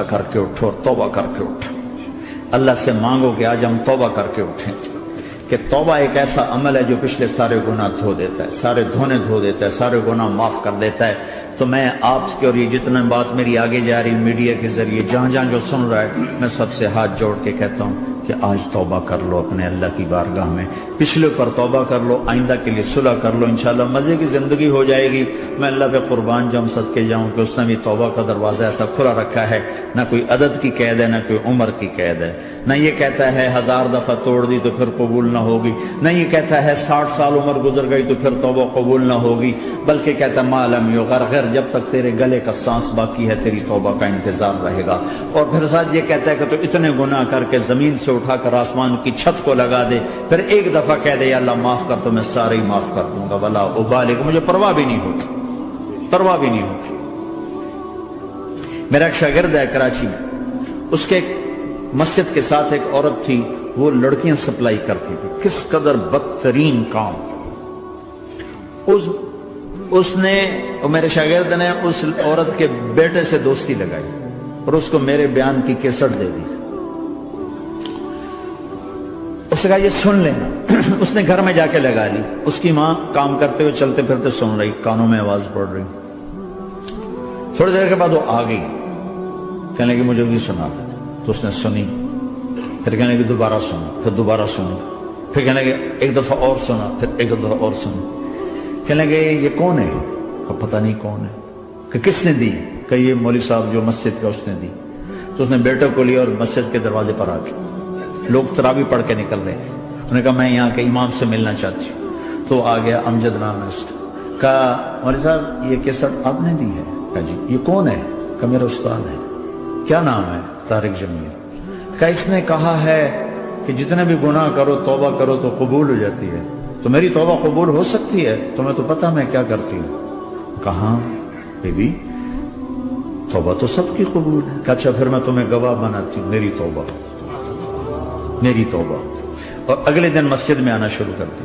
کر کے اٹھو اور توبہ کر کے اٹھو۔ اللہ سے مانگو کہ آج ہم توبہ کر کے اٹھیں، کہ توبہ ایک ایسا عمل ہے جو پچھلے سارے گناہ دھو دیتا ہے، سارے دھونے دھو دیتا ہے، سارے گناہ معاف کر دیتا ہے۔ تو میں آپ کے اور یہ جتنا بات میری آگے جا رہی میڈیا کے ذریعے جہاں جہاں جو سن رہا ہے، میں سب سے ہاتھ جوڑ کے کہتا ہوں کہ آج توبہ کر لو اپنے اللہ کی بارگاہ میں، پچھلے پر توبہ کر لو، آئندہ کے لیے صلح کر لو، انشاءاللہ مزے کی زندگی ہو جائے گی۔ میں اللہ پہ قربان جاؤں، صدقے جاؤں کہ اس نے بھی توبہ کا دروازہ ایسا کھلا رکھا ہے، نہ کوئی عدد کی قید ہے، نہ کوئی عمر کی قید ہے، نہ یہ کہتا ہے 1000 دفعہ توڑ دی تو پھر قبول نہ ہوگی، نہ یہ کہتا ہے 60 سال عمر گزر گئی تو پھر توبہ قبول نہ ہوگی، بلکہ کہتا ہے ما لم یغرغر، جب تک تیرے گلے کا سانس باقی ہے تیری توبہ کا انتظار رہے گا۔ اور پھر ساتھ یہ کہتا ہے کہ تو اتنے گناہ کر کے زمین سے اٹھا کر آسمان کی چھت کو لگا دے، پھر ایک دفعہ کہہ دے یا اللہ معاف کر تو میں سارے ہی معاف کر دوں گا، ولا ابالغ، مجھے پرواہ بھی نہیں ہوتی، پرواہ بھی نہیں ہوتی۔ میرا ایک شاگرد ہے کراچی میں، اس کے مسجد کے ساتھ ایک عورت تھی، وہ لڑکیاں سپلائی کرتی تھی، کس قدر بدترین کام۔ اس نے، میرے شاگرد نے اس عورت کے بیٹے سے دوستی لگائی اور اس کو میرے بیان کی کیسٹ دے دی۔ اس نے کہا یہ سن لینا۔ اس نے گھر میں جا کے لگا لی، اس کی ماں کام کرتے ہوئے چلتے پھرتے سن رہی، کانوں میں آواز پڑ رہی۔ تھوڑی دیر کے بعد وہ آ گئی، کہنے لگی مجھے بھی سنا دے، تو اس نے سنی، پھر کہنے لگی دوبارہ سنا، پھر دوبارہ سنی، پھر کہنے لگی ایک دفعہ اور سنا، پھر ایک دفعہ اور سنی۔ کہنے لگے یہ کون ہے؟ پتہ نہیں کون ہے۔ کہ کس نے دی؟ کہ یہ مولوی صاحب جو مسجد کا، اس نے دی۔ تو اس نے بیٹے کو لیا اور مسجد کے دروازے پر آ گئی، لوگ تراویح پڑھ کے نکل رہے تھے، انہوں نے کہا میں یہاں کے امام سے ملنا چاہتی ہوں۔ تو آ گیا، امجد نام ہے اس کا، کہا مولوی صاحب یہ کیسٹ آپ نے دی ہے؟ کہا جی۔ یہ کون ہے؟ کہ میرا استاد ہے۔ کیا نام ہے؟ طارق جمیل۔ کہا اس نے کہا ہے کہ جتنے بھی گناہ کرو توبہ کرو تو قبول ہو جاتی ہے، تو میری توبہ قبول ہو سکتی ہے؟ تمہیں تو پتہ میں کیا کرتی ہوں۔ کہاں بی بی، توبہ تو سب کی قبول ہے۔ کہ اچھا پھر میں تمہیں گواہ بناتی ہوں، میری توبہ، میری توبہ۔ اور اگلے دن مسجد میں آنا شروع کر دی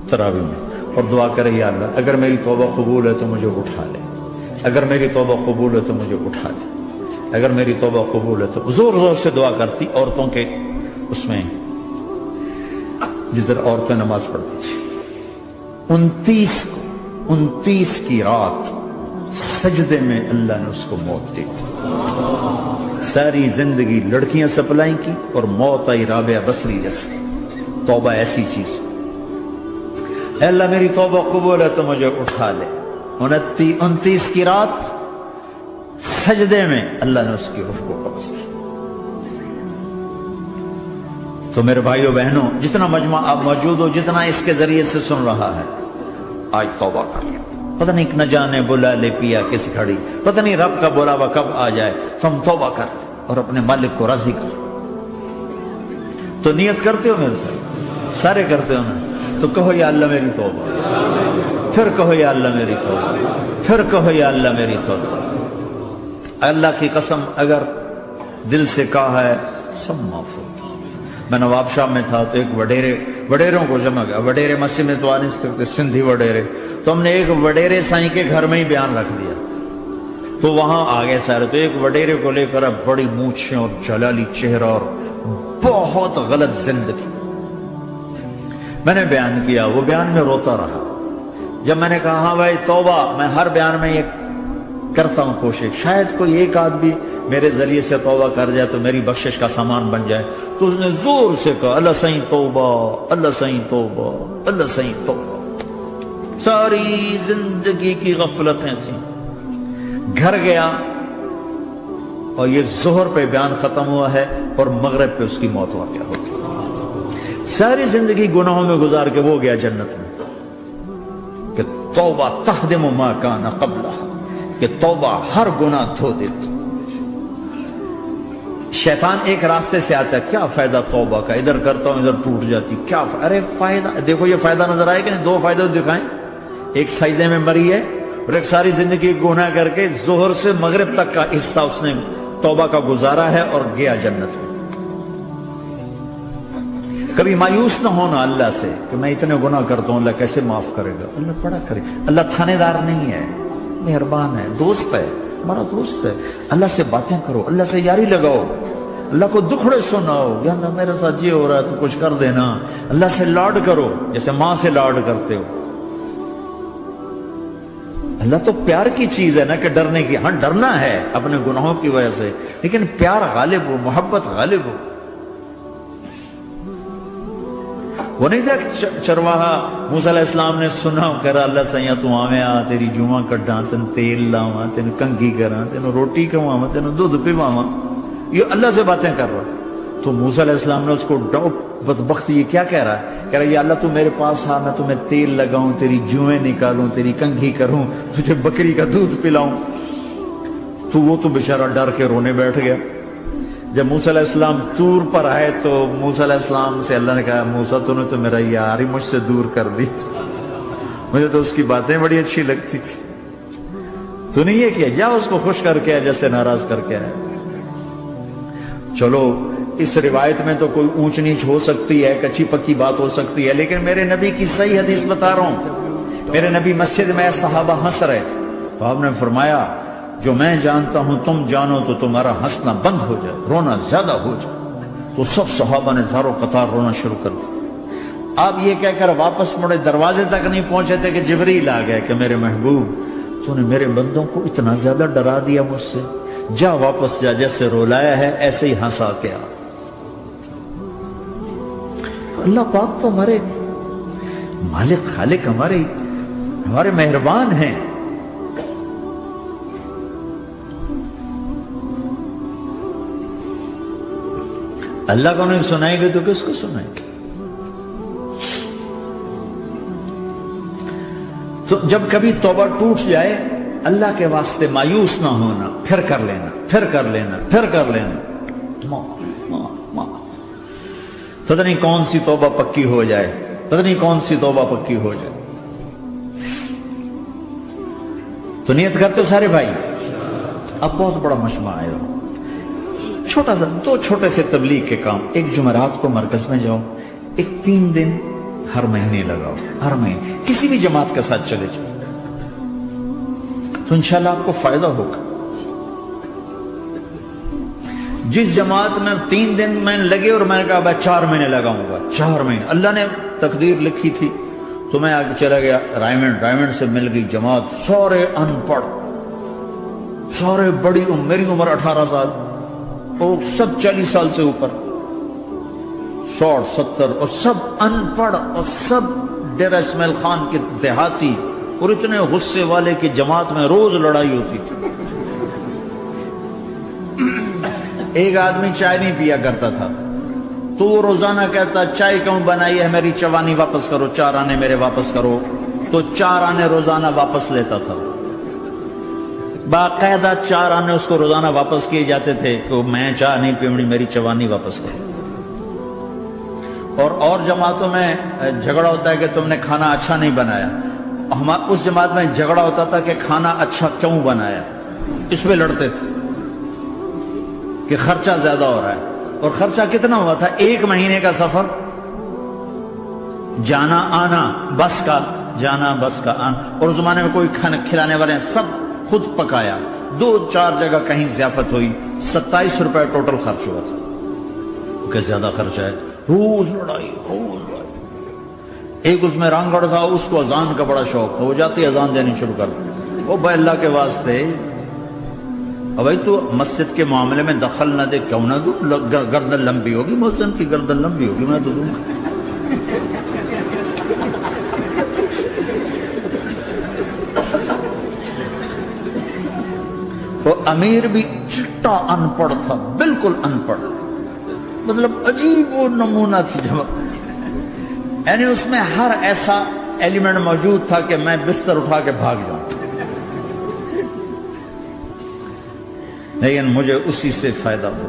تراویح میں، اور دعا کرے یا اللہ اگر میری توبہ قبول ہے تو مجھے اٹھا لے، اگر میری توبہ قبول ہے تو مجھے اٹھا لے، اگر میری توبہ قبول ہے تو زور زور سے دعا کرتی۔ عورتوں کے اس میں جس طرح عورتیں نماز پڑھتی تھی، 29 کی رات سجدے میں اللہ نے اس کو موت دی۔ ساری زندگی لڑکیاں سپلائی کی اور موت آئی رابعہ بصری جیسے۔ توبہ ایسی چیز، اے اللہ میری توبہ قبول ہے تو مجھے اٹھا لے۔ 29 کی رات سجدے میں اللہ نے اس کی روح کو قبض کی۔ تو میرے بھائیو بہنوں، جتنا مجمع آپ موجود ہو، جتنا اس کے ذریعے سے سن رہا ہے، آج توبہ کر لیں۔ پتہ نہیں نہ جانے بلا لے پیا کس گھڑی، پتہ نہیں رب کا بلاوا کب آ جائے، تو ہم توبہ کر لیں اور اپنے مالک کو راضی کر۔ تو نیت کرتے ہو میرے ساتھ؟ سارے کرتے ہو نا؟ تو کہو یا اللہ میری توبہ، پھر کہو یا اللہ میری توبہ، پھر کہو یا اللہ میری توبہ۔ اللہ کی قسم اگر دل سے کہا ہے سب معاف ہو۔ میں نواب شاہ میں تھا تو ایک وڈیروں کو جمع گیا، وڈیرے مسجد میں تو آ نہیں سکتے، سندھی وڈیرے، تو ہم نے ایک وڈیرے سائیں کے گھر میں ہی بیان رکھ دیا، تو وہاں آگے سارے، تو ایک وڈیرے کو لے کر بڑی مونچھیں اور جلالی چہرہ اور بہت غلط زندگی، میں نے بیان کیا، وہ بیان میں روتا رہا۔ جب میں نے کہا ہاں بھائی توبہ، میں ہر بیان میں یہ کرتا ہوں کوشش، شاید کوئی ایک آدمی میرے ذریعے سے توبہ کر جائے تو میری بخشش کا سامان بن جائے، تو اس نے زور سے کہا اللہ سائیں توبہ، اللہ سائیں توبہ، اللہ سائیں توبہ۔ ساری زندگی کی غفلتیں تھیں۔ گھر گیا اور یہ ظہر پہ بیان ختم ہوا ہے اور مغرب پہ اس کی موت واقع ہو گئی۔ ساری زندگی گناہوں میں گزار کے وہ گیا جنت میں، کہ توبہ تہدم ما کان قبلہ، کہ توبہ ہر گناہ دھو دیتی۔ شیطان ایک راستے سے آتا ہے، کیا فائدہ توبہ کا، ادھر کرتا ہوں ادھر ٹوٹ جاتی، کیا ارے فائدہ، دیکھو یہ فائدہ نظر آئے کہ نہیں؟ دو فائدہ دکھائیں، ایک سجدے میں مری ہے اور ایک ساری زندگی گناہ کر کے ظہر سے مغرب تک کا حصہ اس نے توبہ کا گزارا ہے اور گیا جنت میں۔ کبھی مایوس نہ ہونا اللہ سے کہ میں اتنے گناہ کرتا ہوں، اللہ کیسے معاف کرے گا؟ اللہ بڑا کرے، اللہ تھانے دار نہیں ہے، مہربان ہے، دوست ہے، تمہارا دوست ہے، اللہ سے باتیں کرو، اللہ سے یاری لگاؤ، اللہ کو دکھڑے سناؤ، یا اللہ میرے ساتھ یہ ہو رہا ہے تو کچھ کر دینا، اللہ سے لاڈ کرو جیسے ماں سے لاڈ کرتے ہو۔ اللہ تو پیار کی چیز ہے نا کہ ڈرنے کی، ہاں ڈرنا ہے اپنے گناہوں کی وجہ سے، لیکن پیار غالب ہو، محبت غالب ہو۔ وہ نہیں تھا چرواہا موسیٰ علیہ السلام نے سنا، کہہ رہا اللہ سیاں تو آویں آ، تیری جوہاں کڈاں، تین تیل لاواں، تین کنگھی کراں، تین روٹی کھواواں، تین دودھ پیواواں، یہ اللہ سے باتیں کر رہا۔ تو موسیٰ علیہ السلام نے اس کو ڈاؤٹ، بدبخت یہ کیا کہہ رہا ہے؟ کہہ رہا ہے یا اللہ تو میرے پاس آ، میں تمہیں تیل لگاؤں، تیری جوئیں نکالوں، تیری کنگھی کروں، تجھے بکری کا دودھ پلاؤں۔ تو وہ تو بیچارہ ڈر کے رونے بیٹھ گیا۔ جب موسیٰ علیہ السلام طور پر آئے تو موسیٰ علیہ السلام سے اللہ نے کہا موسیٰ تو نے تو میرا یار ہی مجھ سے دور کر دی، مجھے تو اس کی باتیں بڑی اچھی لگتی تھی، تو نے یہ کیا، جا اس کو خوش کر کے جیسے ناراض کر کے آئے۔ چلو اس روایت میں تو کوئی اونچ نیچ ہو سکتی ہے، کچی پکی بات ہو سکتی ہے، لیکن میرے نبی کی صحیح حدیث بتا رہا ہوں۔ میرے نبی مسجد میں صحابہ ہنس رہے تھے تو آپ نے فرمایا جو میں جانتا ہوں تم جانو تو تمہارا ہنسنا بند ہو جائے، رونا زیادہ ہو جائے۔ تو سب صحابہ نے زارو قطار رونا شروع کر دیا۔ آپ یہ کہہ کر واپس مڑے، دروازے تک نہیں پہنچے تھے کہ جبریل آ گئے کہ میرے محبوب تو نے میرے بندوں کو اتنا زیادہ ڈرا دیا مجھ سے، جا واپس جا، جیسے رولایا ہے ایسے ہی ہنسا کے آ۔ اللہ پاک تو ہمارے مالک خالق، ہمارے مہربان ہیں۔ اللہ کو نہیں سنائیں گے تو کس کو سنائیں گے؟ تو جب کبھی توبہ ٹوٹ جائے اللہ کے واسطے مایوس نہ ہونا، پھر کر لینا، پھر کر لینا، پھر کر لینا۔ پتہ نہیں کون سی توبہ پکی ہو جائے، پتہ نہیں کون سی توبہ پکی ہو جائے۔ تو نیت کرتے ہو سارے بھائی؟ اب بہت بڑا مجمع آئے ہو، چھوٹا سا دو چھوٹے سے تبلیغ کے کام۔ ایک جمعرات کو مرکز میں جاؤ، ایک 3 دن ہر مہینے لگاؤ، ہر مہینے کسی بھی جماعت کے ساتھ چلے جاؤ تو انشاءاللہ آپ کو فائدہ ہوگا۔ جس جماعت میں 3 دن میں لگے اور میں نے کہا بھائی 4 مہینے لگاؤں گا، 4 مہینے اللہ نے تقدیر لکھی تھی، تو میں آگے چلا گیا رائمنڈ سے مل گئی جماعت، سارے ان پڑھ، سارے بڑی میری عمر 18 سال اور سب 40 سال سے اوپر، 60 70 اور سب ان پڑھ اور سب ڈیرہ اسماعیل خان کے دیہاتی، اور اتنے غصے والے کی جماعت میں روز لڑائی ہوتی تھی۔ ایک آدمی چائے نہیں پیا کرتا تھا تو وہ روزانہ کہتا چائے کیوں بنائی ہے، میری چوانی واپس کرو، 4 آنے میرے واپس کرو، تو 4 آنے روزانہ واپس لیتا تھا۔ باقاعدہ 4 آنے اس کو روزانہ واپس کیے جاتے تھے کہ میں چائے نہیں پیونی، میری چوانی واپس کرو۔ اور جماعتوں میں جھگڑا ہوتا ہے کہ تم نے کھانا اچھا نہیں بنایا، اس جماعت میں جھگڑا ہوتا تھا کہ کھانا اچھا کیوں بنایا، اس پہ لڑتے تھے کہ خرچہ زیادہ ہو رہا ہے۔ اور خرچہ کتنا ہوا تھا؟ 1 مہینے کا سفر، جانا آنا بس کا، جانا بس کا آنا، اور اس زمانے میں کوئی کھانا کھلانے والے سب خود پکایا، 2-4 جگہ کہیں ضیافت ہوئی، 27 روپے ٹوٹل خرچ ہوا تھا۔ کہ زیادہ خرچہ ہے، روز لڑائی، روز لڑائی۔ ایک اس میں رانگڑ تھا، اس کو اذان کا بڑا شوق تھا، وہ جاتی اذان دینی شروع کر دی، وہ بھائی اللہ کے واسطے بھائی تو مسجد کے معاملے میں دخل نہ دے، کیوں نہ دوں، گردن لمبی ہوگی، مؤذن کی گردن لمبی ہوگی، میں تو دوں گا۔ وہ امیر بھی چٹا ان پڑھ تھا، بالکل ان پڑھ، مطلب عجیب وہ نمونہ تھی جب، یعنی اس میں ہر ایسا ایلیمنٹ موجود تھا کہ میں بستر اٹھا کے بھاگ جاؤں، لیکن مجھے اسی سے فائدہ ہو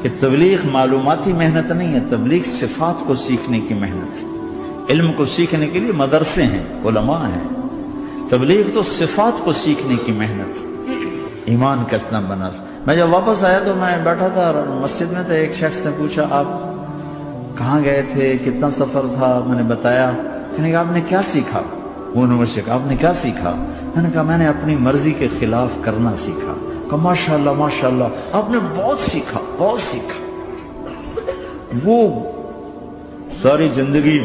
کہ تبلیغ معلوماتی محنت نہیں ہے، تبلیغ صفات کو سیکھنے کی محنت ہے۔ علم کو سیکھنے کے لیے مدرسے ہیں، علماء ہیں، تبلیغ تو صفات کو سیکھنے کی محنت، ایمان کیسنا بنا۔ میں جب واپس آیا تو میں بیٹھا تھا مسجد میں، تو ایک شخص نے پوچھا آپ کہاں گئے تھے، کتنا سفر تھا، میں نے بتایا، کہنے کہ آپ نے کیا سیکھا؟ انہوں نے مجھ سے کہا آپ نے کیا سیکھا؟ میں نے کہا میں نے اپنی مرضی کے خلاف کرنا سیکھا۔ کہا ماشاءاللہ ماشاءاللہ آپ نے بہت سیکھا بہت سیکھا۔ وہ ساری زندگی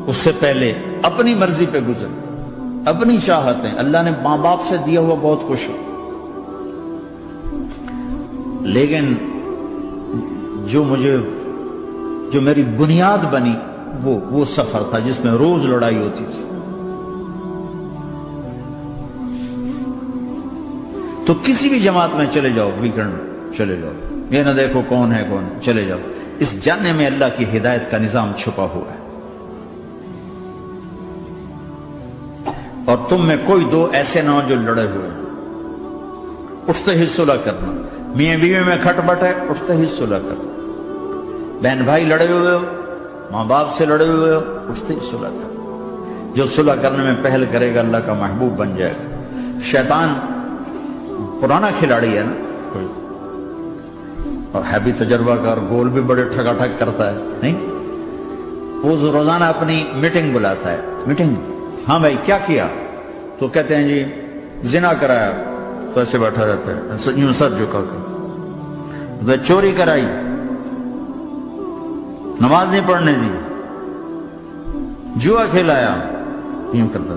اس سے پہلے اپنی مرضی پہ گزر، اپنی چاہتیں، اللہ نے ماں باپ سے دیا ہوا بہت کچھ، لیکن جو میری بنیاد بنی وہ سفر تھا جس میں روز لڑائی ہوتی تھی۔ تو کسی بھی جماعت میں چلے جاؤ، ویکنڈ چلے جاؤ، یہ نہ دیکھو کون ہے کون، چلے جاؤ، اس جاننے میں اللہ کی ہدایت کا نظام چھپا ہوا ہے۔ اور تم میں کوئی دو ایسے نہ ہو جو لڑے ہوئے، اٹھتے ہی صلح کرنا۔ میاں بیوی میں کھٹ بٹ ہے، اٹھتے ہی صلح کرنا۔ بہن بھائی لڑے ہوئے ہو، ماں باپ سے لڑے ہوئے ہو، اٹھتے ہی صلح کرنا۔ جو صلح کرنے میں پہل کرے گا اللہ کا محبوب بن جائے گا۔ شیطان پرانا کھلاڑی ہے نا کوئی، اور ہے بھی تجربہ کار، گول بھی بڑے ٹھگا ٹھگ کرتا ہے، نہیں؟ وہ روزانہ اپنی میٹنگ بلاتا ہے، میٹنگ، ہاں بھائی کیا کیا؟ تو کہتے ہیں جی زنا کرایا، تو ایسے بیٹھا رہتا ہے یوں سر جھکا کر۔ چوری کرائی، نماز نہیں پڑھنے دی، جوا کھلایا، یوں کرتا۔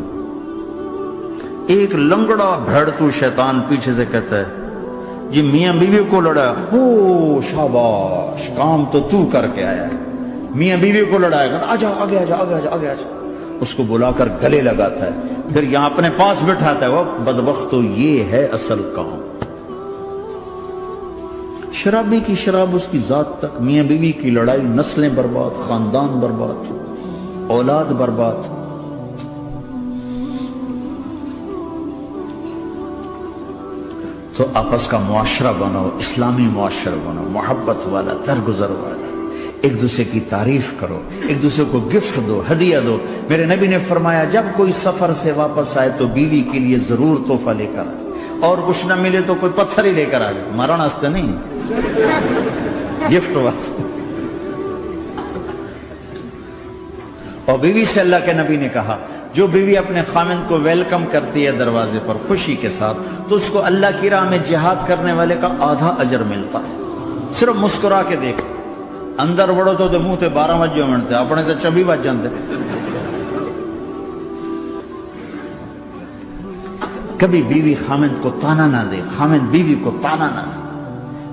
ایک لنگڑا بھڑتو شیطان پیچھے سے کہتا ہے جی میاں بیوی کو لڑایا، او شاباش کام تو کر کے آیا ہے۔ میاں بیوی کو لڑایا، کہتا آجا آگے آجا آگے آجا آگے آجا، اس کو بلا کر گلے لگاتا ہے، پھر یہاں اپنے پاس بٹھاتا ہے۔ وہ بدبختو یہ ہے اصل کام۔ شرابی کی شراب اس کی ذات تک، میاں بیوی کی لڑائی، نسلیں برباد، خاندان برباد، اولاد برباد۔ تو آپس کا معاشرہ بنو، اسلامی معاشرہ بنو، محبت والا، درگزر والا، ایک دوسرے کی تعریف کرو، ایک دوسرے کو گفٹ دو، ہدیہ دو۔ میرے نبی نے فرمایا جب کوئی سفر سے واپس آئے تو بیوی کے لیے ضرور تحفہ لے کر آئے، اور کچھ نہ ملے تو کوئی پتھر ہی لے کر آ جائے، مارا واسطے نہیں، گفٹ واسطے۔ اور بیوی سے اللہ کے نبی نے کہا جو بیوی اپنے خامند کو ویلکم کرتی ہے دروازے پر خوشی کے ساتھ، تو اس کو اللہ کی راہ میں جہاد کرنے والے کا آدھا اجر ملتا ہے۔ صرف مسکرا کے دیکھ، اندر وڑو تو منہ تے 12 وجے منتے، اپنے تو 24 بج جاندے۔ کبھی بیوی خامند کو تانا نہ دے، خامند بیوی کو تانا نہ دے،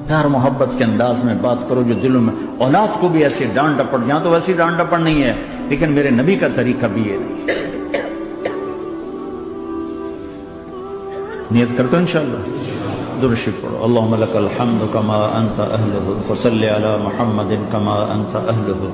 پیار محبت کے انداز میں بات کرو جو دلوں میں۔ اولاد کو بھی ایسی ڈانٹ ڈپٹ، یہاں تو ویسی ڈانٹ ڈپٹ نہیں ہے، لیکن میرے نبی کا طریقہ بھی یہ نہیں ہے۔ نیت کرتے ہو انشاءاللہ، درود شریف پڑھو۔ اللہم لک الحمد کما انت اہلہ، فصل علی محمد کما انت اہلہ۔